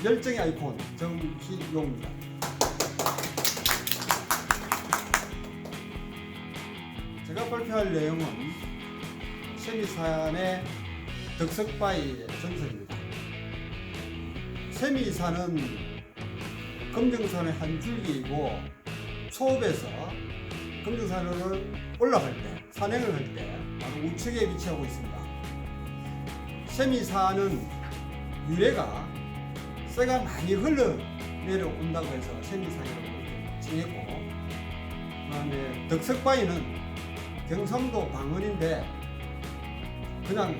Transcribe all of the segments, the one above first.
열정의 아이콘 정희용입니다. 제가 발표할 내용은 세미산의 덕석바위의 전설입니다. 세미산은 금정산의 한 줄기이고 초읍에서 금정산으로 올라갈 때, 산행을 할 때 바로 우측에 위치하고 있습니다. 세미산은 유래가 쇠가 많이 흘러 내려온다고 해서 세미산이라고 이렇게 정했고, 그 다음에 덕석바위는 경상도 방언인데 그냥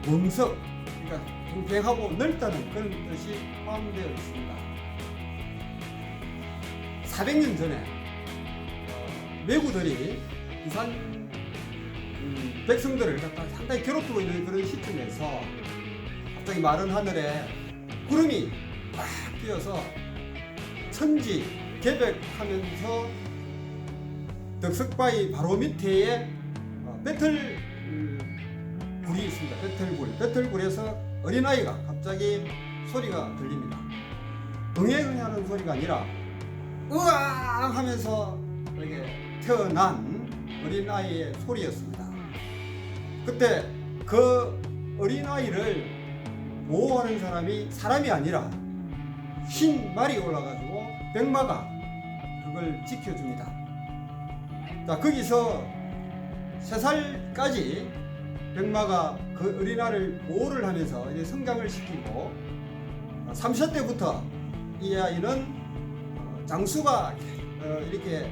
멍석, 그러니까 팽팽하고 넓다는 그런 뜻이 포함되어 있습니다. 400년 전에 왜구들이 부산 백성들을 갖다 상당히 괴롭히고 있는 그런 시점에서 갑자기 마른 하늘에 구름이 꽉 끼어서 천지 개벽하면서 덕석바위 바로 밑에 배틀굴이 있습니다. 배틀굴에서 어린아이가 갑자기 소리가 들립니다. 응애응애하는 소리가 아니라 으앙 하면서 이렇게 태어난 어린아이의 소리였습니다. 그때 그 어린아이를 보호하는 사람이 아니라 흰 말이 올라가지고 백마가 그걸 지켜줍니다. 자, 거기서 3살까지 백마가 그 어린아이를 보호를 하면서 이제 성장을 시키고 3세 때부터 이 아이는 장수가 이렇게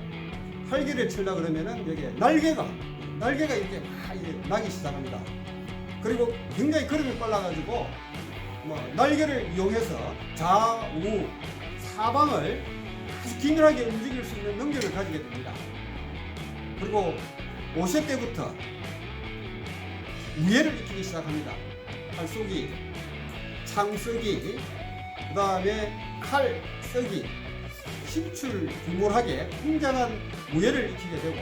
활기를 칠라 그러면은 여기에 날개가 이렇게 막 이제 나기 시작합니다. 그리고 굉장히 걸음이 빨라가지고 날개를 이용해서 좌우 사방을 아주 기밀하게 움직일 수 있는 능력을 가지게 됩니다. 그리고 5세 때부터 무예를 익히기 시작합니다. 칼쏘기, 창쓰기, 그 다음에 칼쓰기, 심출귀몰하게 굉장한 무예를 익히게 되고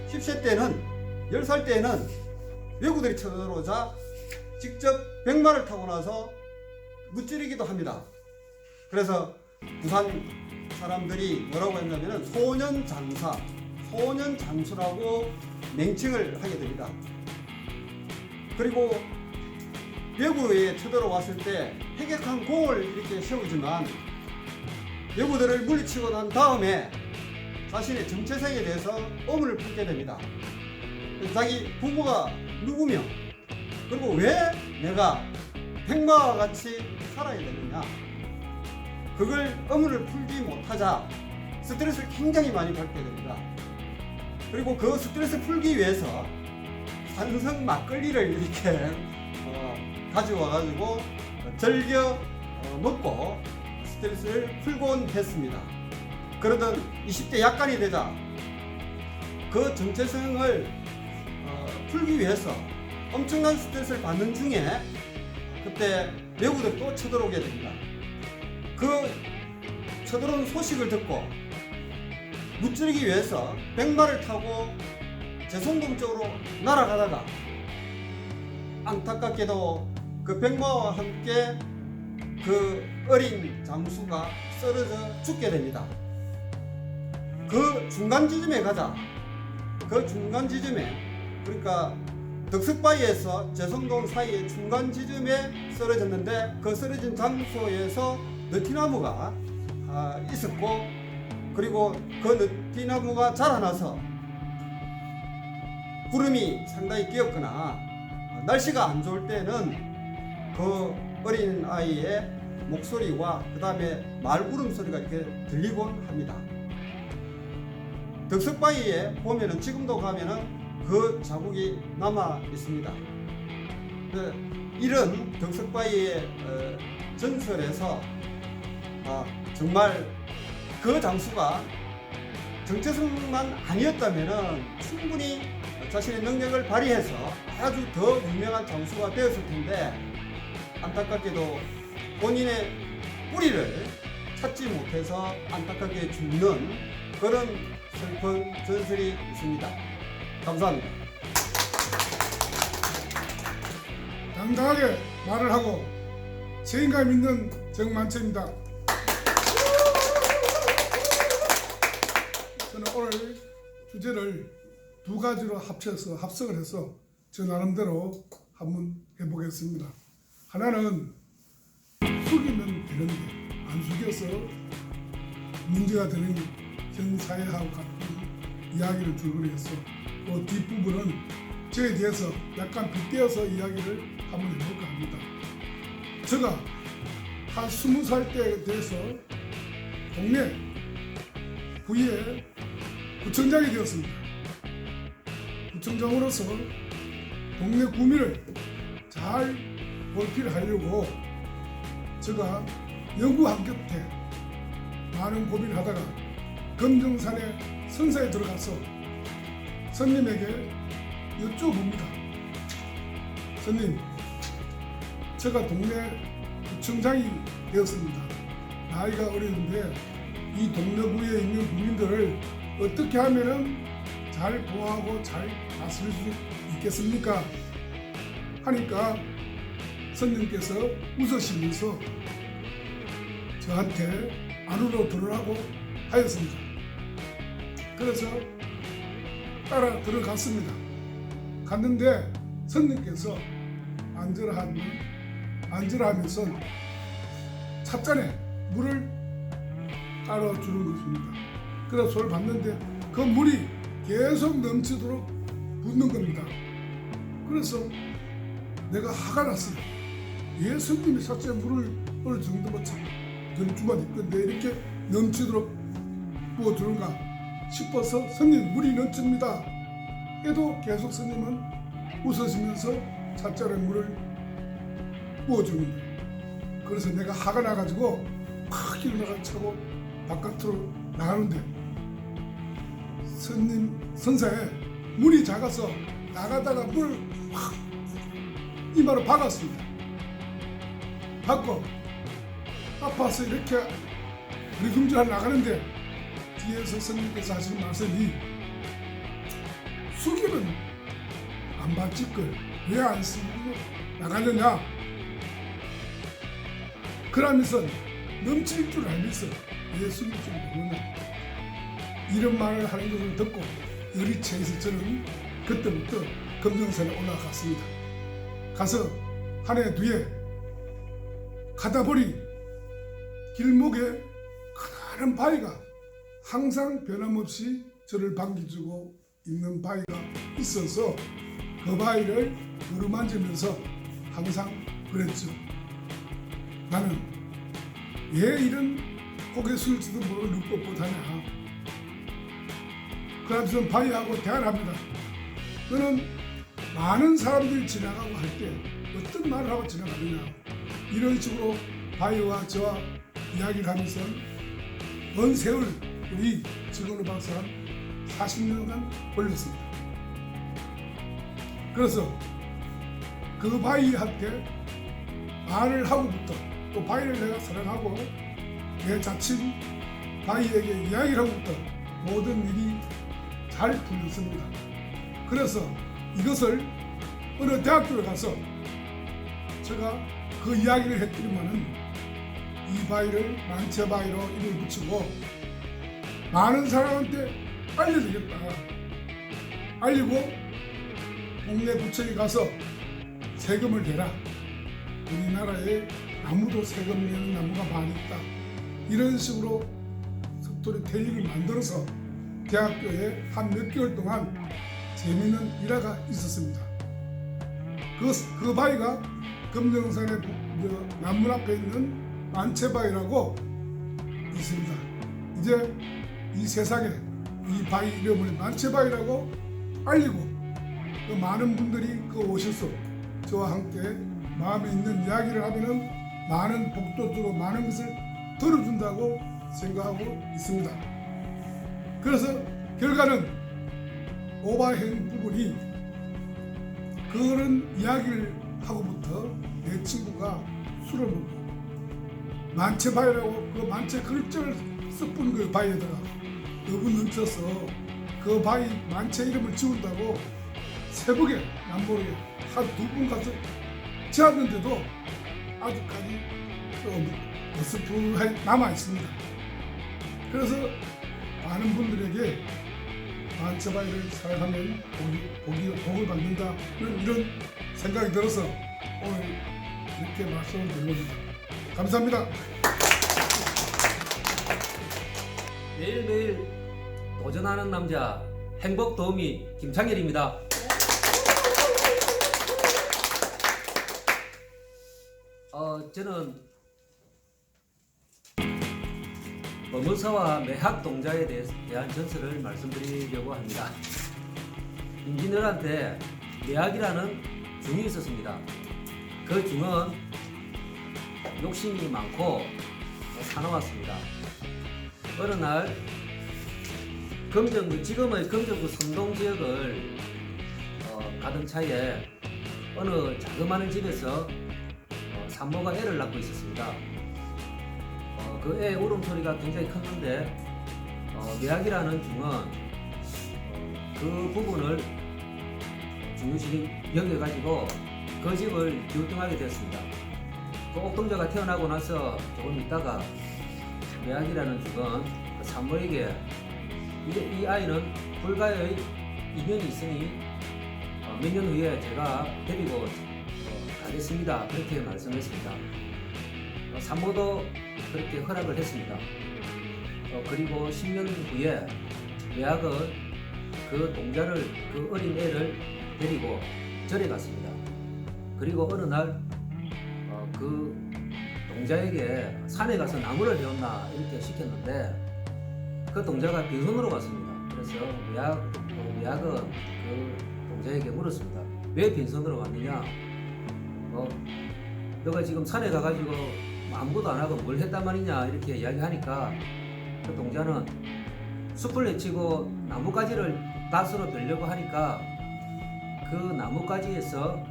10세 때는 10살 때는 왜구들이 쳐들어오자 직접 백마를 타고 나서 무찌르기도 합니다. 그래서 부산 사람들이 뭐라고 했냐면 소년장수라고 맹칭을 하게 됩니다. 그리고 왜구에 쳐들어왔을 때 해격한 공을 이렇게 세우지만 왜구들을 물리치고 난 다음에 자신의 정체성에 대해서 의문을 품게 됩니다. 자기 부모가 누구며, 그리고 왜 내가 백마와 같이 살아야 되느냐, 그걸 의문을 풀지 못하자 스트레스를 굉장히 많이 받게 됩니다. 그리고 그 스트레스 풀기 위해서 산성 막걸리를 이렇게 가져와 가지고 즐겨 먹고 스트레스를 풀곤 했습니다. 그러던 20대 약간이 되자 그 정체성을 풀기 위해서 엄청난 스트레스를 받는 중에 그때 왜구들이 또 쳐들어오게 됩니다. 그 쳐들어온 소식을 듣고 무찌르기 위해서 백마를 타고 제송동 쪽으로 날아가다가 안타깝게도 그 백마와 함께 그 어린 장수가 쓰러져 죽게 됩니다. 그 중간 지점에 가자. 그 중간 지점에, 그러니까 덕석바위에서 제송동 사이의 중간 지점에 쓰러졌는데 그 쓰러진 장소에서 느티나무가 있었고, 그리고 그 느티나무가 자라나서 구름이 상당히 끼었거나 날씨가 안 좋을 때는 그 어린 아이의 목소리와 그 다음에 말구름 소리가 이렇게 들리곤 합니다. 덕석바위에 보면은 지금도 가면은 그 자국이 남아 있습니다. 이런 덕석바위의 전설에서 정말 그 장수가 정체성만 아니었다면은 충분히 자신의 능력을 발휘해서 아주 더 유명한 장수가 되었을 텐데, 안타깝게도 본인의 뿌리를 찾지 못해서 안타깝게 죽는 그런 슬픈 전설이 있습니다. 감사합니다. 당당하게 말을 하고 책임감 있는 정만채입니다. 저는 오늘 주제를 두 가지로 합성을 해서 저 나름대로 한번 해보겠습니다. 하나는 숙이면 되는데 안 숙여서 문제가 되는 현 사회하고 같은 이야기를 줄거리 해서 그 뒷부분은 저에 대해서 약간 빗대어서 이야기를 한번 해볼까 합니다. 제가 한 20살 때에 대해서 동네 구에 구청장이 되었습니다. 구청장으로서 동네 구민을 잘 볼필하려고 제가 연구한 끝에 많은 고민을 하다가 금정산의 성사에 들어가서 스님에게 여쭤봅니다. 스님, 제가 동네 구청장이 되었습니다. 나이가 어린데 이 동네구에 있는 국민들을 어떻게 하면 잘 보호하고 잘 다스릴 수 있겠습니까? 하니까 스님께서 웃으시면서 저한테 안으로 들어라고 하였습니다. 그래서 따라 들어갔습니다. 갔는데 스님께서 앉으라 하면서 찻잔에 물을 따라 주는 것입니다. 그래서 손을 봤는데 그 물이 계속 넘치도록 붓는 겁니다. 그래서 내가 화가 났어요. 왜 스님이 찻잔에 물을 어느 정도만 전주만 있건데 이렇게 넘치도록 부어주는가 싶어서 스님 물이 넘칩니다 해도 계속 스님은 웃으시면서 찻잔에 물을 부어주는 거예요. 그래서 내가 화가 나가지고 팍 일어나가 차고 바깥으로 나가는데 스님 선사에 물이 작아서 나가다가 물을 확 이마로 박았습니다. 박고 아파서 이렇게 리금질하러 나가는데 뒤에서 스님께서 하시는 말씀이 숙이면 안 받칠 걸 왜 안 쓰고 나가느냐 그러면서 넘칠 줄 알면서 왜 숙일 줄 모르냐 이런 말을 하는 것을 듣고 열이 채해서 저는 그때부터 금정산에 올라갔습니다. 가서 한 해 뒤에 가다 보니 길목에 크나큰 바위가 항상 변함없이 저를 반겨주고 있는 바위가 있어서 그 바위를 두루만지면서 항상 그랬죠. 나는 왜 이런 고개 숙일지도 모르는 눈법보다냐. 그러면서 바위하고 대화를 합니다. 너는 많은 사람들이 지나가고 할 때 어떤 말을 하고 지나가느냐. 이런 식으로 바위와 저와 이야기를 하면서 먼 세월 우리 지금으로 봐서 한 40년간 걸렸습니다. 그래서 그 바위한테 말을 하고부터 또 바위를 내가 사랑하고 내 자친 바위에게 이야기를 하고부터 모든 일이 잘 풀렸습니다. 그래서 이것을 어느 대학교에 가서 제가 그 이야기를 했더니만은 이 바위를 만체바위로 이름을 붙이고 많은 사람한테 알려주겠다. 알리고 동네 구청에 가서 세금을 내라. 우리나라에 아무도 세금 내는 나무가 많이 있다. 이런 식으로 스토리텔링을 만들어서 대학교에 한 몇 개월 동안 재미있는 일화가 있었습니다. 그 바위가 금정산의 남문 앞에 있는 만체바위라고 있습니다. 이제 이 세상에 이 바위 이름을 만체바위라고 알리고 그 많은 분들이 그 오셔서 저와 함께 마음에 있는 이야기를 하면은 많은 복도 주고 많은 것을 들어준다고 생각하고 있습니다. 그래서 결과는 오바행 부분이 그런 이야기를 하고부터 내 친구가 술을 먹고 만체바위라고 그 만체 글자를 섞은 그 바위에다가 너무 넘쳐서 그 바위 만체 이름을 지운다고 새벽에 남모르게 한 2분 가서 지었는데도 아직까지 좀 어스프해 남아 있습니다. 그래서 많은 분들에게 만처바이를 사용하면 복을 받는다 이런 생각이 들어서 오늘 이렇게 말씀을 드린 겁니다. 감사합니다. 매일매일 도전하는 남자 행복 도우미 김창렬입니다. 저는 범어사와 매학 동자에 대한 전설을 말씀드리려고 합니다. 임진왜란때 매학이라는 중이 있었습니다. 그 중은 욕심이 많고 사나웠습니다. 어느 날 지금의 금정구 선동 지역을 가던 차에 어느 자그마한 집에서 산모가 애를 낳고 있었습니다. 그 애 울음소리가 굉장히 컸는데 매학이라는 중은 그 부분을 중요시 여겨가지고 그 집을 기우뚱하게 되었습니다. 그 옥동자가 태어나고 나서 조금 있다가 매학이라는 중은 그 산모에게 이 아이는 불가의 인연이 있으니 몇 년 후에 제가 데리고 가겠습니다. 그렇게 말씀했습니다. 산모도 그렇게 허락을 했습니다. 그리고 10년 후에 매학은 그 동자를, 그 어린 애를 데리고 절에 갔습니다. 그리고 어느 날 그 동자에게 산에 가서 나무를 베었나 이렇게 시켰는데 그 동자가 빈손으로 갔습니다. 그래서 매학은 그 동자에게 물었습니다. 왜 빈손으로 갔느냐? 너가 지금 산에 가가지고 아무것도 안 하고 뭘 했단 말이냐 이렇게 이야기하니까 그 동자는 숲을 헤치고 나뭇가지를 낫으로 베려고 하니까 그 나뭇가지에서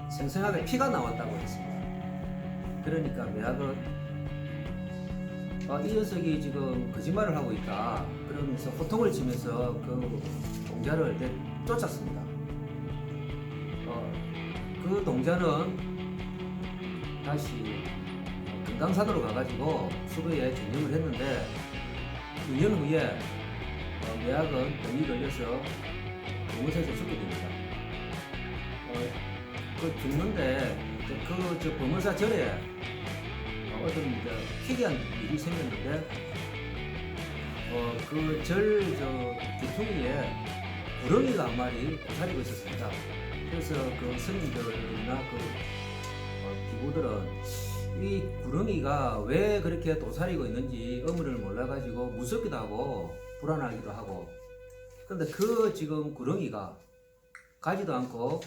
생생하게 피가 나왔다고 했습니다. 그러니까 매학은 이 녀석이 지금 거짓말을 하고 있다 그러면서 호통을 치면서 그 동자를 쫓았습니다. 그 동자는 다시 금강산으로 가가지고 수도에 전념을 했는데 2년 후에 매학은 병이 걸려서 범어사에서 죽게 됩니다. 그 죽는데 그 범어사 절에 어떤 희귀한 일이 생겼는데 그 절 뒤퉁이에 구렁이가 한 마리 도사리고 있었습니다. 그래서 그 스님들이나 기구들은 이 구렁이가 왜 그렇게 도사리고 있는지 의문을 몰라가지고 무섭기도 하고 불안하기도 하고, 근데 그 지금 구렁이가 가지도 않고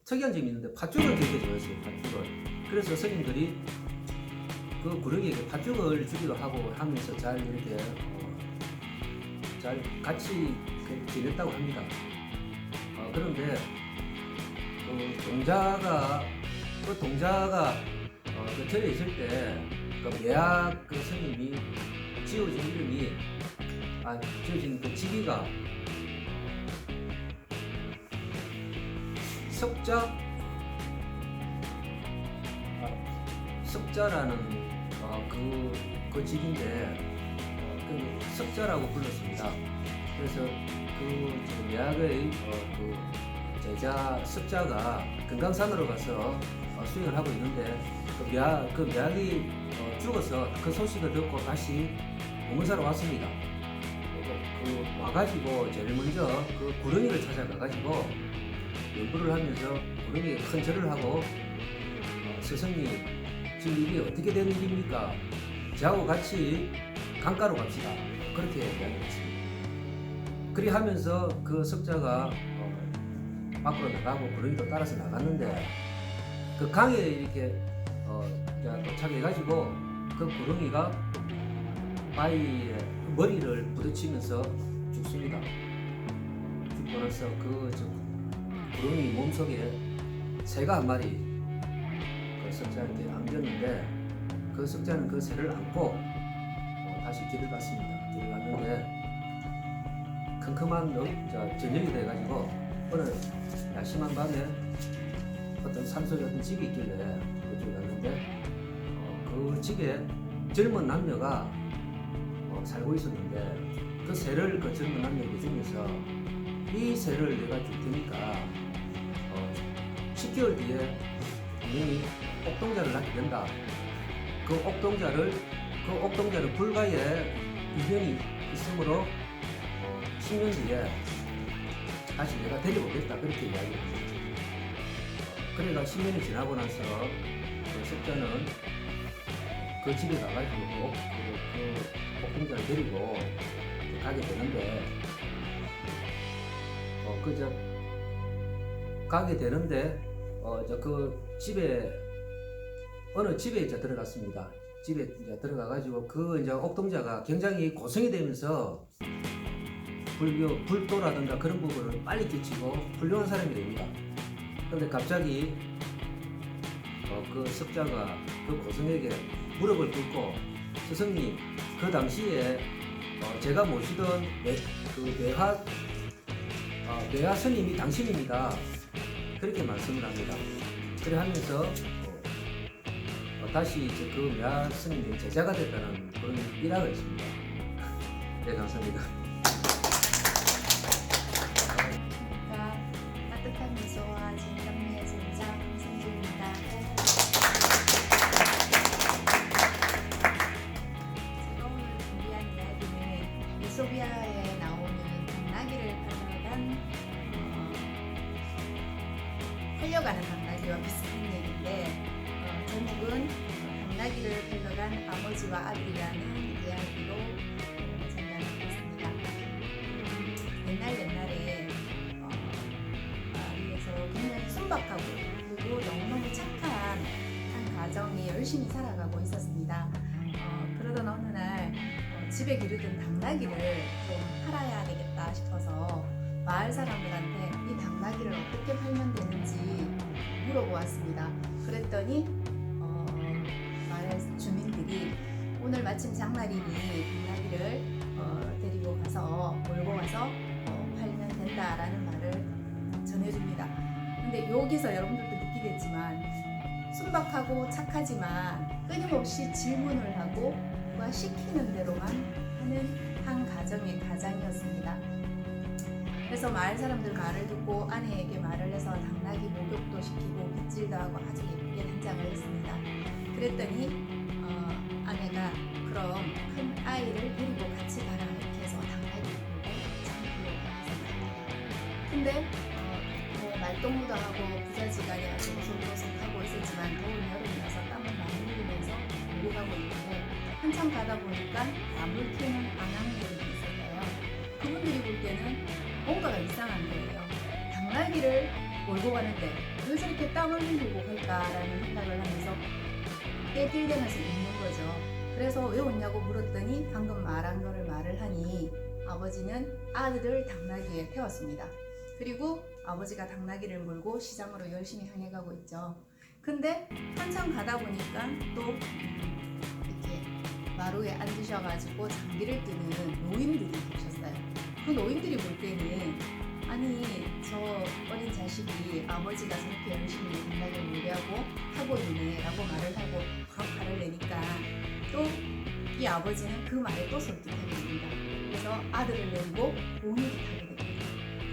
특이한 점이 있는데 팥죽을 되게 좋아했어요. 팥죽을. 그래서 스님들이 그 구렁이에게 팥죽을 주기도 하고 하면서 잘 이렇게 잘 같이 지냈다고 합니다. 그런데 그 동자가 그 절에 있을 때 그 매학 그 스님이 지어진 그 지기가 석자라는 그 직인데 그 석자라고 불렀습니다. 그래서 그 매학의 그 제자 석자가 금강산으로 가서 수행을 하고 있는데 그 매학이 죽어서 그 소식을 듣고 다시 범어사로 왔습니다. 그 와가지고 제일 먼저 그 구렁이를 찾아가가지고 연부를 하면서 구렁이에 큰 절을 하고 스승님 지금 이게 어떻게 된 일입니까? 저하고 같이 강가로 갑시다. 그렇게 이야기했습니다. 그리 하면서 그 석자가 밖으로 나가고 구렁이도 따라서 나갔는데 그 강에 이렇게 도착해가지고 그 구렁이가 바위에 머리를 부딪히면서 죽습니다. 죽고 나서 그 구렁이 몸속에 새가 한 마리 그 석자한테 안겼는데 그 석자는 그 새를 안고 다시 길을 갔습니다. 길을 갔는데 컴컴한 저녁이 돼가지고 어느 야심한 밤에 어떤 산속에 어떤 집이 있길래 그쪽에 있었는데 그 집에 젊은 남녀가 살고 있었는데 그 새를 그 젊은 남녀 중에서 이 새를 내가 줄 테니까 10개월 뒤에 분명히 옥동자를 낳게 된다. 그 옥동자를 불가에 유전이 있으므로 10년 뒤에 다시 내가 데리고 오겠다 그렇게 이야기했어요. 그래가 10년이 지나고 나서 그 석자는 그 집에 가가지고 그 옥동자를 데리고 가게 되는데 가게 되는데 그 집에 어느 집에 이제 들어갔습니다. 집에 이제 들어가가지고 그 이제 옥동자가 굉장히 고성이 되면서 불도라든가 그런 부분을 빨리 끼치고 훌륭한 사람이 됩니다. 그런데 갑자기 그 석자가 그 고성에게 무릎을 꿇고 스승님, 그 당시에 제가 모시던 매화 스님이 당신입니다. 그렇게 말씀을 합니다. 그래 하면서 다시 이제 그 매화 스님의 제자가 됐다는 그런 일화가 있습니다. 네, 감사합니다. 따뜻한 미소와 진정미의 진짜 성주입니다. 제가 오늘 준비한 이야기는 이소비아에 나오는 당나귀를 팔려가는 당나귀와 비슷한 얘기인데 제목은 당나귀를 팔려간 아버지와 아들이라는 이야기로 전달하겠습니다. 옛날에 마을에서 굉장히 순박하고 그리고 너무너무 착한 한 가정이 열심히 살아가고 있었습니다. 그러던 어느 날 집에 기르던 당나귀를 좀 팔아야 되겠다 싶어서 마을 사람들한테 이 당나귀를 어떻게 팔면 되는지 물어보았습니다. 그랬더니 마을 주민들이 오늘 마침 장날이니 당나귀를 데리고 가서 몰고 와서 팔면 된다라는 말을 전해줍니다. 근데 여기서 여러분들도 느끼겠지만 순박하고 착하지만 끊임없이 질문을 하고 누가 시키는 대로만 하는 한 가정의 가장이었습니다. 그래서 마을 사람들 말을 듣고 아내에게 말을 해서 당나귀 목욕도 시키고 빗질도 하고 아주 예쁘게 단장을 했습니다. 그랬더니 아내가 그럼 큰 아이를 데리고 같이 가라 이렇게 해서 당나귀를 보고 장구로 가서 근데 말동무도 하고 부자지간이 아주 오솔오솔하고 있었지만 더운 여름이라서 땀을 많이 흘리면서 몰고 가고 있는데 한참 가다 보니까 나물 캐는 아낙네들이 있었어요. 그분들이 볼 때는 뭔가가 이상한 거예요. 당나귀를 몰고 가는데 왜 저렇게 땀을 흘리고 갈까라는 생각을 하면서 떼길대면서 웃는 거죠. 그래서 왜 웃냐고 물었더니 방금 말한 거를 말을 하니 아버지는 아들을 당나귀에 태웠습니다. 그리고 아버지가 당나귀를 몰고 시장으로 열심히 향해 가고 있죠. 근데 한참 가다 보니까 또 이렇게 마루에 앉으셔가지고 장비를 뜨는 노인들이 계셨어요. 그 노인들이 볼 때는 아니 저 어린 자식이 아버지가 저렇게 열심히 당나귀를 몰려하고 하고 있네 라고 말을 하고 바로 화를 내니까 또 이 아버지는 그 말에 또 설득하게 됩니다. 그래서 아들을 내리고 본인이 타게 됩니다.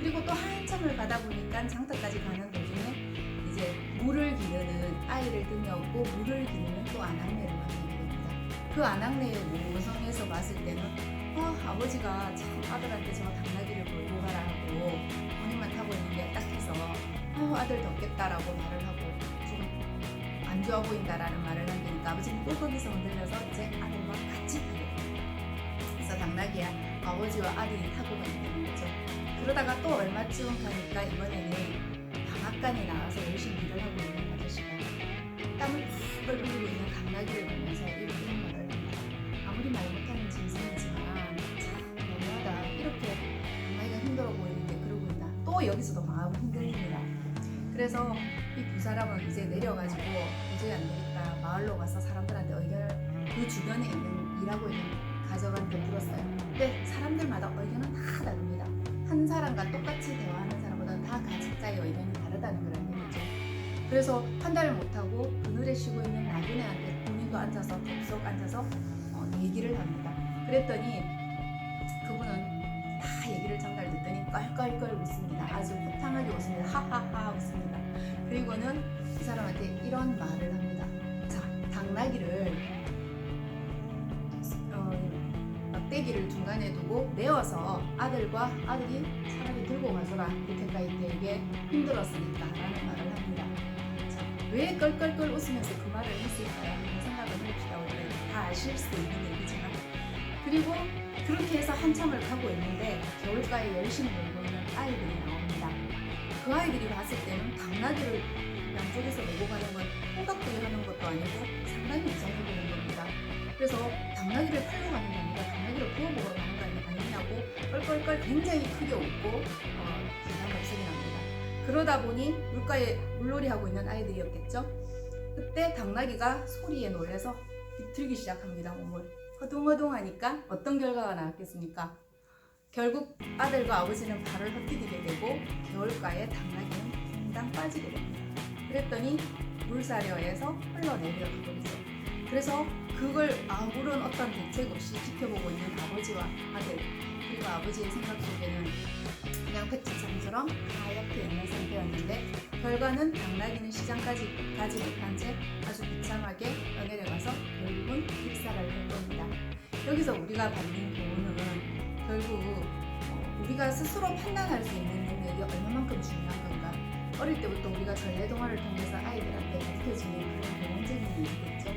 그리고 또 한참을 가다 보니까 장터까지 가는 도중에 이제 물을 기르는 아이를 등에 업고 물을 기르는 또 아낙네를 만나게 됩니다. 그 아낙네의 모성에서 봤을 때는 아버지가 참 아들한테 저 당나귀를 몰고 가라 하고 본인만 타고 있는 게 딱해서 아들 덥겠다라고 말을 하고 좀 안 좋아 보인다라는 말을 남기니까 아버지는 또 거기서 흔들려서 이제 아들과 같이 타게 됩니다. 그래서 당나귀야 아버지와 아들이 타고 가게 되는 거죠. 그러다가 또 얼마쯤 가니까 이번에는 방앗간에 나와서 열심히 일을 하고 있는 아저씨가 땀을 푹 흘리고 있는 당나귀를 보면서 이런 말을 합니다. 아무리 말 못하는 짐승이지만 참 너무하다. 이렇게 당나귀가 힘들어 보이는데 그러고 있나. 또 여기서도 방하고 흔들립니다. 그래서 이 두 사람은 이제 내려가지고 도저히 안 되겠다. 마을로 가서 사람들한테 의견을 그 주변에 있는 일하고 있는 가족한테 물었어요. 근데 사람들마다 의견은 다 다릅니다. 한 사람과 똑같이 대화하는 사람보다는 다 각자의 의견이 다르다는 걸 알게 되죠. 그래서 판단을 못하고 그늘에 쉬고 있는 나그네한테 본인도 앉아서 덥석 앉아서 얘기를 합니다. 그랬더니 그분은 다 얘기를 전달 듣더니 껄껄껄 웃습니다. 아주 호탕하게 웃습니다. 하하하 웃습니다. 그리고는 이 사람한테 이런 말을 합니다. 자, 당나귀를 막대기를 중간에 두고 메워서 아들과 아들이 차라리 들고 가서라. 이렇게까지 되게 힘들었으니까 라는 말을 합니다. 자, 왜 껄껄껄 웃으면서 그 말을 했을까요? 한번 생각을 해봅시다. 우리 다 아실 수도 있는 얘기지만. 그리고 그렇게 해서 한참을 가고 있는데 겨울가에 열심히 놀고 있는 아이들이 나옵니다. 그 아이들이 봤을 때는 당나귀를 양쪽에서 메고 가는 건 호박들이 하는 것도 아니고 상당히 이상해 보이는 겁니다. 그래서 당나귀를 팔러 가는 게 아니라 당나귀를 구워먹으러 가는 거 아니냐고 껄껄껄 굉장히 크게 웃고 긴장 발성이 납니다. 그러다 보니 물가에 물놀이 하고 있는 아이들이었겠죠. 그때 당나귀가 소리에 놀라서 비틀기 시작합니다. 몸을 허둥허둥하니까 어떤 결과가 나왔겠습니까? 결국 아들과 아버지는 발을 헛디디게 되고 겨울가에 당나귀는 퐁당 빠지게 됩니다. 그랬더니 물사려에서 흘러내려가 버리죠. 그래서 그걸 아무런 어떤 대책 없이 지켜보고 있는 아버지와 아들, 그리고 아버지의 생각 속에는 그냥 백지장처럼 하얗게 있는 상태였는데 결과는 당나귀는 시장까지 가지 못한 채 아주 비참하게 내려가서 결국은 픽사를 할 겁니다. 여기서 우리가 받는 교훈은 결국 우리가 스스로 판단할 수 있는 능력이 얼마만큼 중요한 건가. 어릴 때부터 우리가 전래동화를 통해서 아이들한테 가르쳐주는 그런 교훈적인 얘기겠죠.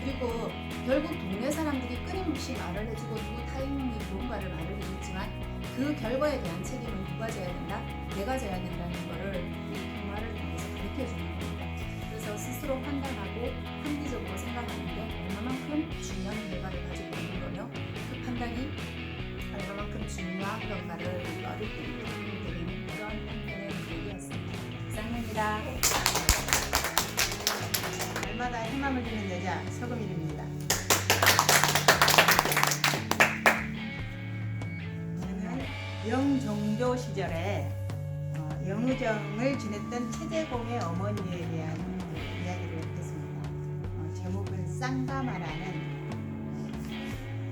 그리고 결국 동네 사람들이 끊임없이 말을 해주고 누구 타인이 무언가를 말을 해줬지만 그 결과에 대한 책임은 누가 져야 된다? 내가 져야 된다는 거를 이 동화를 통해서 가르쳐주는 겁니다. 그래서 스스로 판단하고 합리적으로 생각하는 게 얼마만큼 중요한 결과를 가지고 있는 거며 그 판단이 얼마만큼 중요한 건가를 우리가 어릴 때부터 배우는 그런 한편의 얘기였습니다. 이상입니다. 날마다 희망을 주는 여자 서금일입니다. 저는 영종조 시절에 영의정을 지냈던 최재공의 어머니에 대한 이야기를 했습니다. 제목은 쌍가마라는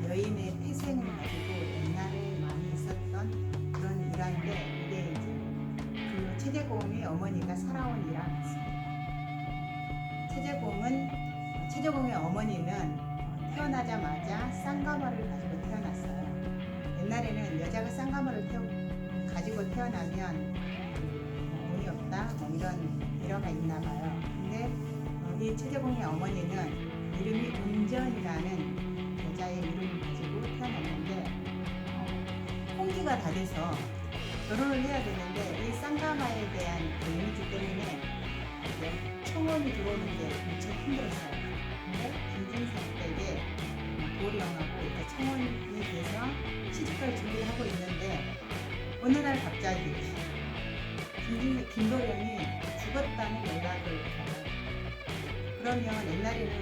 여인의 태생을 가지고 옛날에 많이 있었던 그런 일화인데 이게 이제 그 최재공의 어머니가 살아온 일화였습니다. 최재공의 어머니는 태어나자마자 쌍가마를 가지고 태어났어요. 옛날에는 여자가 쌍가마를 가지고 태어나면 운이 없다 뭐 이런 일화가 있나 봐요. 근데 이 최재공의 어머니는 이름이 은전이라는 여자의 이름을 가지고 태어났는데 홍기가 다 돼서 결혼을 해야 되는데 이 쌍가마에 대한 그 이미지 때문에 청혼이 들어오는 게 무척 힘들었어요. 근데 김진사 때에 도령하고 이렇게 청혼이 돼서 시집갈 준비를 하고 있는데 어느 날 갑자기 김도령이 죽었다는 연락을 받아요. 그러면 옛날에는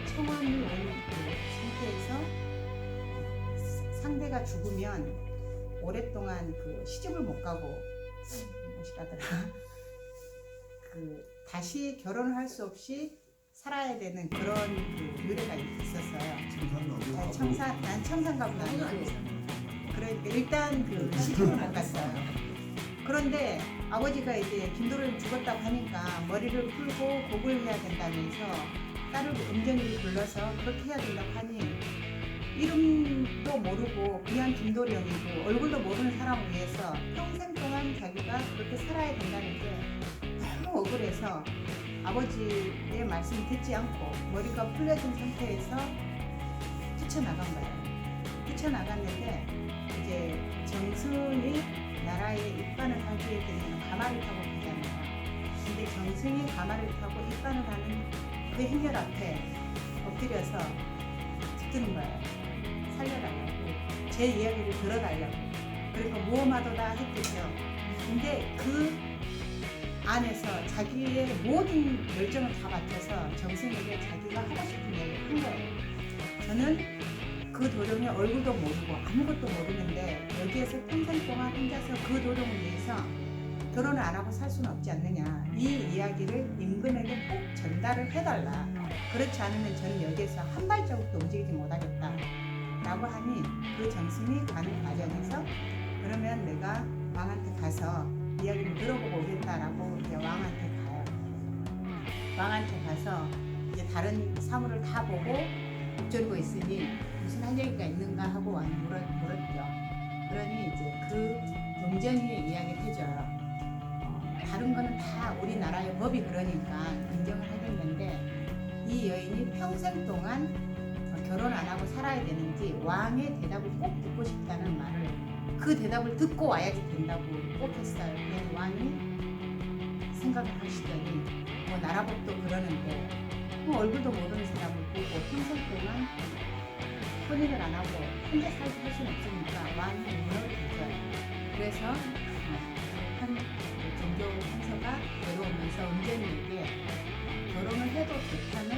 청혼이 온 그 상태에서 상대가 죽으면 오랫동안 그 시집을 못 가고 무엇이라더라 다시 결혼을 할 수 없이 살아야 되는 그런 그 유래가 있었어요. 청산가 보다 아니고 그러니까 일단 그 시집을 못 갔어요. 그런데 아버지가 이제 김도령이 죽었다고 하니까 머리를 풀고 곡을 해야 된다면서 딸을 은전이를 불러서 그렇게 해야 된다고 하니 이름도 모르고 그냥 김도령이고 얼굴도 모르는 사람을 위해서 평생 동안 자기가 그렇게 살아야 된다는 게 너무 억울해서 아버지의 말씀을 듣지 않고 머리가 풀려진 상태에서 뛰쳐나간 거예요. 뛰쳐나갔는데 이제 정승이 나라에 입관을 하게 되면 가마를 타고 가잖아요. 근데 정승이 가마를 타고 입관을 하는 그 행렬 앞에 엎드려서 듣는 거예요. 살려달라고, 제 이야기를 들어달라고. 그러니까 무엄하도다 했겠죠. 근데 그 안에서 자기의 모든 열정을 다 바쳐서 정승에게 자기가 하고 싶은 얘기를 한 거예요. 저는 그 도령의 얼굴도 모르고 아무것도 모르는데 여기에서 평생 동안 혼자서 그 도령을 위해서 결혼을 안 하고 살 수는 없지 않느냐. 이 이야기를 임금에게 꼭 전달을 해달라. 그렇지 않으면 저는 여기에서 한 발자국도 움직이지 못하겠다. 라고 하니 그 정승이 가는 과정에서 그러면 내가 왕한테 가서 이야기를 들어보고 오겠다라고 이제 왕한테 가요. 왕한테 가서 이제 다른 사물을 다 보고 엎드리고 있으니 무슨 할 얘기가 있는가 하고 왕이 물었죠. 그러니 이제 그 음전이의 이야기를 해줘요. 다른 거는 다 우리나라의 법이 그러니까 인정을 하겠는데 이 여인이 평생 동안 결혼 안 하고 살아야 되는지 왕의 대답을 꼭 듣고 싶다는 말을 그 대답을 듣고 와야지 된다고 꼭 했어요. 그래서 왕이 생각을 하시더니 뭐 나라법도 그러는데 뭐 얼굴도 모르는 사람을 보고 평생 동안 혼인을 안 하고 혼자 살게 할 수는 없으니까 왕이 문을 줬어요. 그래서 한 종교 판서가 내려오면서 음전이에게 결혼을 해도 좋다는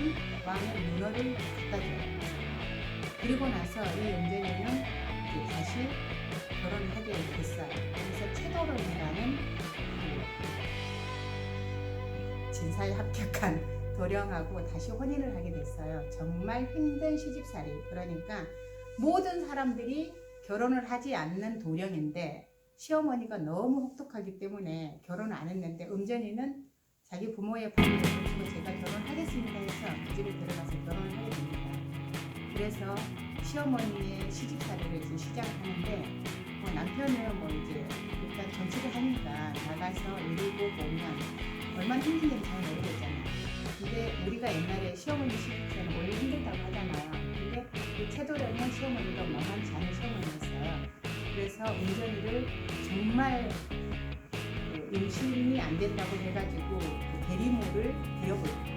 왕의 문어를 갖다 줘요. 그리고 나서 이 음전이는 다시 결혼하게 됐어요. 그래서 최도령이라는 진사에 합격한 도령하고 다시 혼인을 하게 됐어요. 정말 힘든 시집살이. 그러니까 모든 사람들이 결혼을 하지 않는 도령인데 시어머니가 너무 혹독하기 때문에 결혼을 안 했는데 음전이는 자기 부모의 반대를 거치고 제가 결혼하겠습니다 해서 그 집에 들어가서 결혼을 하게 됩니다. 그래서 시어머니의 시집살이를 이제 시작하는데 남편은 뭐 이제 일단 정치를 하니까 나가서 이루고 보면 얼마나 힘든지 잘 모르겠잖아요. 근데 우리가 옛날에 시어머니 시집살이 원래 힘들다고 하잖아요. 근데 그 최도령은 시어머니가 만만치 않은 시어머니였어요. 그래서 음전이를 정말 임신이 안 된다고 해가지고 그 대리모를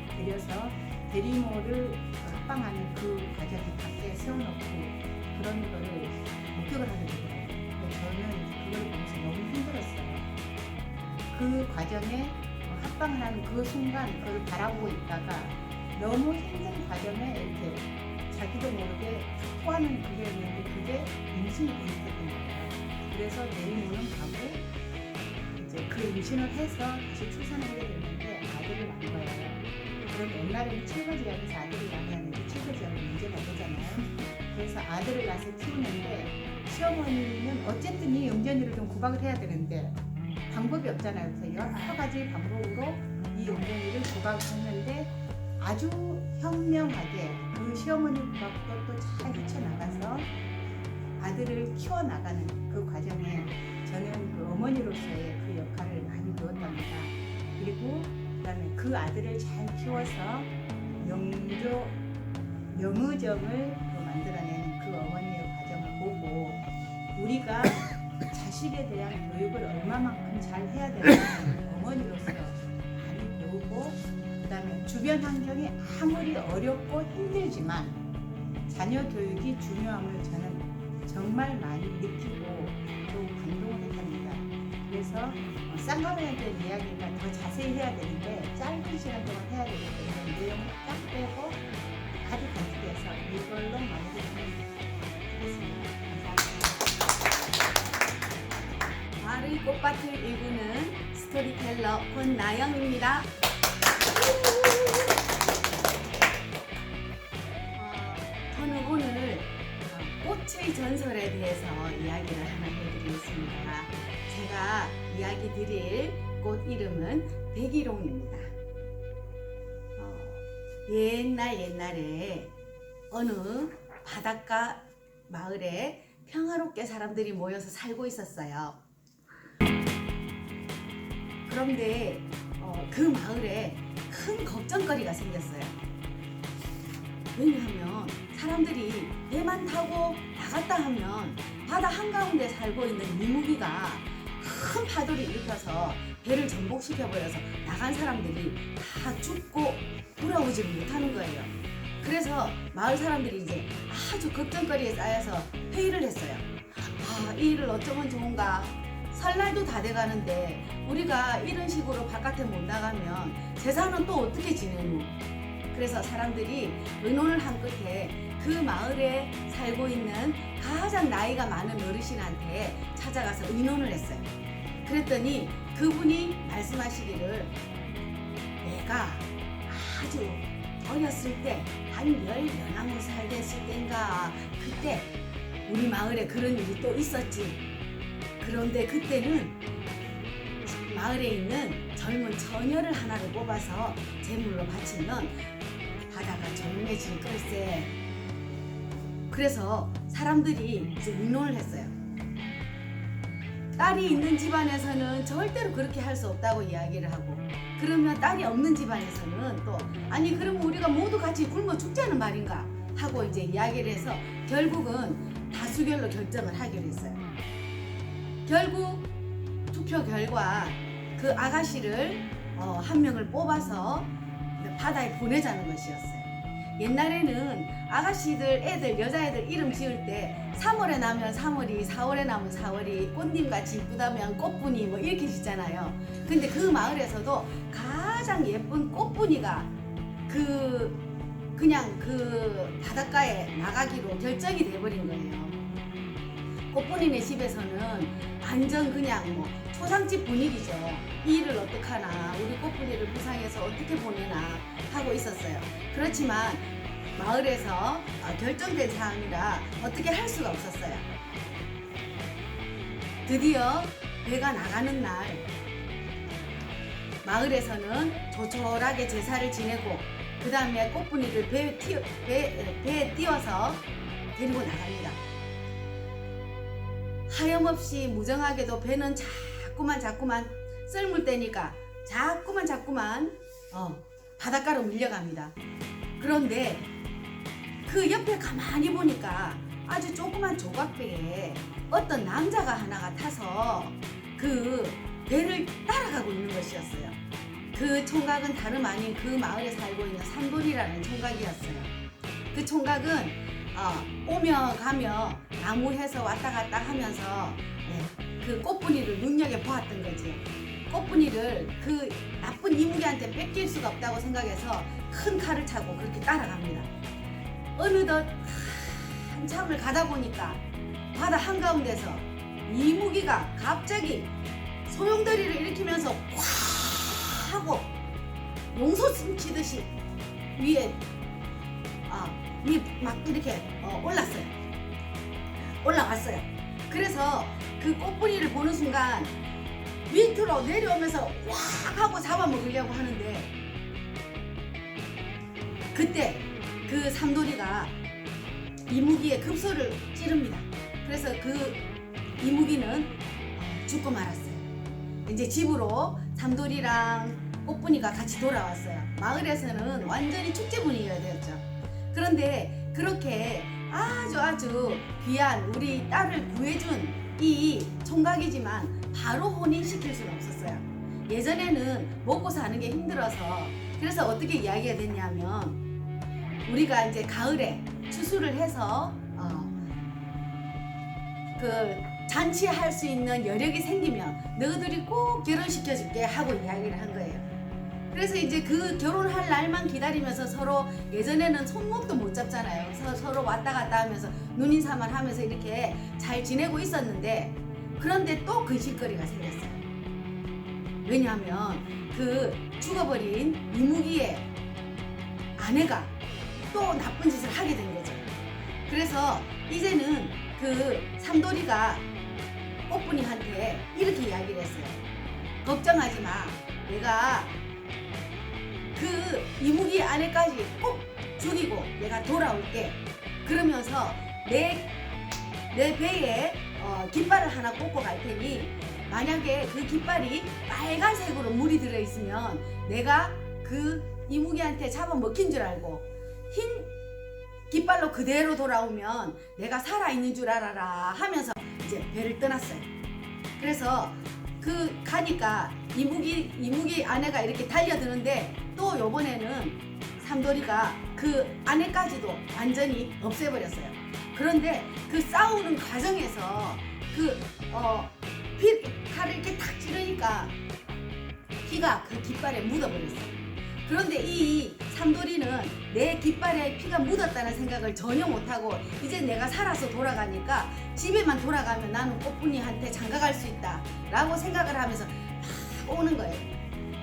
데려서 대리모를 합방하는 그 과정에 밖에 세워놓고 그런 거를 목격을 하게 되더라고요. 저는 그걸 보면서 너무 힘들었어요. 그 과정에 합방을 하는 그 순간 그걸 바라보고 있다가 너무 힘든 과정에 이렇게 자기도 모르게 확보하는 그게 있는데 그게 임신이 돼 있었던 거예요. 그래서 대리모는 가고 이제 그 임신을 해서 다시 출산을 하게 됐는데 아들을 낳은 거예요. 그럼 옛날에는 칠거지약에서 아들을 낳으면 칠거지약은 문제가 되잖아요. 그래서 아들을 낳아서 키우는데 시어머니는 어쨌든 이 음전이를 좀 구박을 해야 되는데 방법이 없잖아요. 그래서 여러 가지 방법으로 이 음전이를 구박을 했는데 아주 현명하게 그 시어머니 구박도 또 잘 헤쳐나가서 아들을 키워나가는 그 과정에 저는 그 어머니로서의 그 역할을 많이 배웠답니다. 그리고 그다음에 그 아들을 잘 키워서 명의정을 만들어내는 그 어머니의 과정을 보고 우리가 자식에 대한 교육을 얼마만큼 잘 해야 되는지 어머니로서 많이 배우고 그다음에 주변 환경이 아무리 어렵고 힘들지만 자녀 교육이 중요함을 저는 정말 많이 느끼고 또 감동을 했답니다. 그래서 쌍방울에 대한 이야기가 더 자세히 해야 되는데 짧은 시간 동안 해야 되기 때문에 내용을 딱 빼고 아주 간직해서 이걸로 마무리하겠습니다. 감사합니다. 마을의 꽃밭을 일구는 스토리텔러 권나영입니다. 저는 오늘 꽃의 전설에 대해서 이야기를 하나 해드리겠습니다. 제가 이야기 드릴 꽃 이름은 백일홍입니다. 옛날에 어느 바닷가 마을에 평화롭게 사람들이 모여서 살고 있었어요. 그런데 그 마을에 큰 걱정거리가 생겼어요. 왜냐하면 사람들이 배만 타고 나갔다 하면 바다 한가운데 살고 있는 이무기가 큰 파도를 일으켜서 배를 전복시켜버려서 나간 사람들이 다 죽고 돌아오지를 못하는 거예요. 그래서 마을 사람들이 이제 아주 걱정거리에 쌓여서 회의를 했어요. 이 일을 어쩌면 좋은가? 설날도 다 돼가는데 우리가 이런 식으로 바깥에 못 나가면 제사는 또 어떻게 지내노? 그래서 사람들이 의논을 한 끝에 그 마을에 살고 있는 가장 나이가 많은 어르신한테 찾아가서 의논을 했어요. 그랬더니 그분이 말씀하시기를 내가 아주 어렸을 때 한 14살 됐을 때인가 그때 우리 마을에 그런 일이 또 있었지. 그런데 그때는 마을에 있는 젊은 처녀를 하나를 뽑아서 제물로 바치면 바다가 조용해질 걸세. 그래서 사람들이 이제 의논을 했어요. 딸이 있는 집안에서는 절대로 그렇게 할 수 없다고 이야기를 하고, 그러면 딸이 없는 집안에서는 또 아니 그러면 우리가 모두 같이 굶어 죽자는 말인가 하고 이제 이야기를 해서 결국은 다수결로 결정을 하기로 했어요. 결국 투표 결과 그 아가씨를 한 명을 뽑아서 바다에 보내자는 것이었어요. 옛날에는 아가씨들, 애들, 여자애들 이름 지을 때 3월에 나면 3월이, 4월에 나면 4월이, 꽃님같이 이쁘다면 꽃분이 뭐 이렇게 짓잖아요. 근데 그 마을에서도 가장 예쁜 꽃분이가 그냥 그 바닷가에 나가기로 결정이 돼버린 거예요. 꽃분이네 집에서는 완전 그냥 뭐 초상집 분위기죠. 이 일을 어떡하나, 우리 꽃분이를 부상해서 어떻게 보내나 하고 있었어요. 그렇지만 마을에서 결정된 사항이라 어떻게 할 수가 없었어요. 드디어 배가 나가는 날 마을에서는 조촐하게 제사를 지내고 그 다음에 꽃분이를 배에 띄워서 데리고 나갑니다. 하염없이 무정하게도 배는 자꾸만 썰물 때니까 자꾸만 바닷가로 밀려갑니다. 그런데 그 옆에 가만히 보니까 아주 조그만 조각배에 어떤 남자가 하나가 타서 그 배를 따라가고 있는 것이었어요. 그 총각은 다름 아닌 그 마을에 살고 있는 삼돌이라는 총각이었어요. 그 총각은 오며 가며 나무해서 왔다 갔다 하면서 그 꽃분이를 눈여겨보았던 거지. 꽃분이를 그 나쁜 이무기한테 뺏길 수가 없다고 생각해서 큰 칼을 차고 그렇게 따라갑니다. 어느덧 한참을 가다 보니까 바다 한가운데서 이무기가 갑자기 소용돌이를 일으키면서 콱 하고 용솟음 치듯이 위에 막 이렇게 올라왔어요. 그래서 그 꽃분이를 보는 순간 밑으로 내려오면서 확 하고 잡아먹으려고 하는데 그때 그 삼돌이가 이무기의 급소를 찌릅니다. 그래서 그 이무기는 죽고 말았어요. 이제 집으로 삼돌이랑 꽃분이가 같이 돌아왔어요. 마을에서는 완전히 축제 분위기가 되었죠. 그런데 그렇게 아주 귀한 우리 딸을 구해준 이 총각이지만 바로 혼인시킬 수는 없었어요. 예전에는 먹고 사는 게 힘들어서 그래서 어떻게 이야기가 됐냐면 우리가 이제 가을에 추수를 해서 그 잔치할 수 있는 여력이 생기면 너희들이 꼭 결혼시켜줄게 하고 이야기를 한 거예요. 그래서 이제 그 결혼할 날만 기다리면서 서로 예전에는 손목도 못 잡잖아요. 서로 왔다 갔다 하면서 눈인사만 하면서 이렇게 잘 지내고 있었는데 그런데 또 근실거리가 생겼어요. 왜냐하면 그 죽어버린 이무기의 아내가 또 나쁜 짓을 하게 된 거죠. 그래서 이제는 그 삼돌이가 꽃분이한테 이렇게 이야기를 했어요. 걱정하지 마. 내가 그 이무기 아내까지 꼭 죽이고 내가 돌아올게. 그러면서 내 배에 깃발을 하나 꽂고 갈 테니 만약에 그 깃발이 빨간색으로 물이 들어있으면 내가 그 이무기한테 잡아먹힌 줄 알고 흰 깃발로 그대로 돌아오면 내가 살아있는 줄 알아라 하면서 이제 배를 떠났어요. 그래서 그 가니까 이무기 아내가 이렇게 달려드는데 또 요번에는 삼돌이가 그 아내까지도 완전히 없애버렸어요. 그런데 그 싸우는 과정에서 칼을 이렇게 탁 찌르니까 피가 그 깃발에 묻어버렸어요. 그런데 이 삼돌이는 내 깃발에 피가 묻었다는 생각을 전혀 못하고 이제 내가 살아서 돌아가니까 집에만 돌아가면 나는 꽃분이한테 장가갈 수 있다 라고 생각을 하면서 오는 거예요.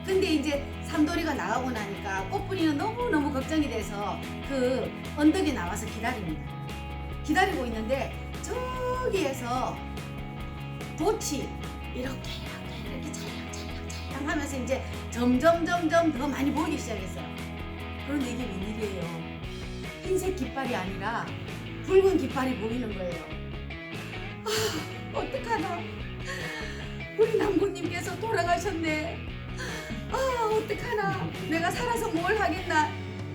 근데 이제 삼돌이가 나가고 나니까 꽃뿌리는 너무너무 걱정이 돼서 그 언덕에 나와서 기다립니다. 기다리고 있는데 저기에서 돛이 이렇게 찰랑찰랑 하면서 이제 점점 더 많이 보이기 시작했어요. 그런데 이게 웬일이에요? 흰색 깃발이 아니라 붉은 깃발이 보이는 거예요. 아, 어떡하나. 우리 남구님께서 돌아가셨네. 아, 어떡하나. 내가 살아서 뭘 하겠나.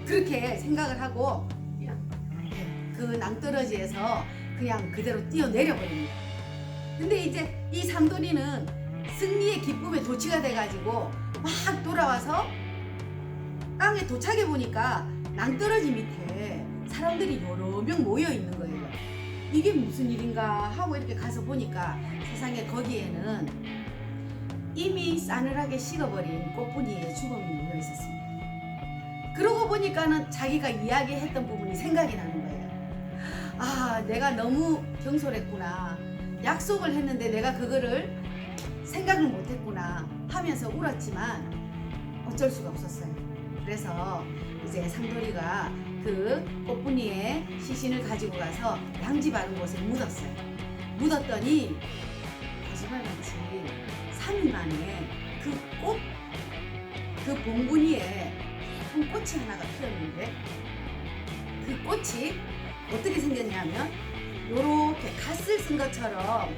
그렇게 생각을 하고 그 낭떠러지에서 그냥 그대로 뛰어내려버립니다. 근데 이제 이 삼돌이는 승리의 기쁨에 도취가 돼가지고 막 돌아와서 땅에 도착해 보니까 낭떠러지 밑에 사람들이 여러 명 모여 있는 거예요. 이게 무슨 일인가 하고 이렇게 가서 보니까 세상에 거기에는 이미 싸늘하게 식어버린 꽃분이의 죽음이 묻어 있었습니다. 그러고 보니까는 자기가 이야기했던 부분이 생각이 나는 거예요. 아, 내가 너무 경솔했구나. 약속을 했는데 내가 그거를 생각을 못했구나 하면서 울었지만 어쩔 수가 없었어요. 그래서 이제 삼돌이가 그 꽃분이의 시신을 가지고 가서 양지 바른 곳에 묻었어요. 묻었더니 거짓말같이 3일 만에 그 봉분이에 예쁜 꽃이 하나가 피었는데 그 꽃이 어떻게 생겼냐면 요렇게 갓을 쓴 것처럼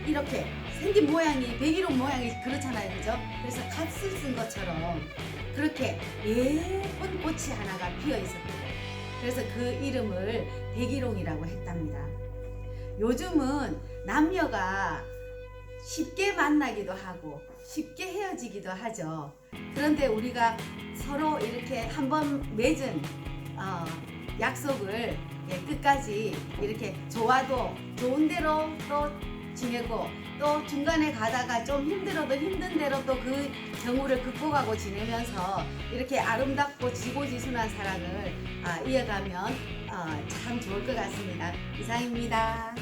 이렇게 생긴 모양이 백일홍 모양이 그렇잖아요, 그죠? 그래서 갓을 쓴 것처럼 그렇게 예쁜 꽃이 하나가 피어 있었대요. 그래서 그 이름을 백일홍이라고 했답니다. 요즘은 남녀가 쉽게 만나기도 하고 쉽게 헤어지기도 하죠. 그런데 우리가 서로 이렇게 한번 맺은 약속을 끝까지 이렇게 좋아도 좋은 대로 또 지내고 또 중간에 가다가 좀 힘들어도 힘든 대로 또 그 경우를 극복하고 지내면서 이렇게 아름답고 지고지순한 사랑을 이어가면 참 좋을 것 같습니다. 이상입니다.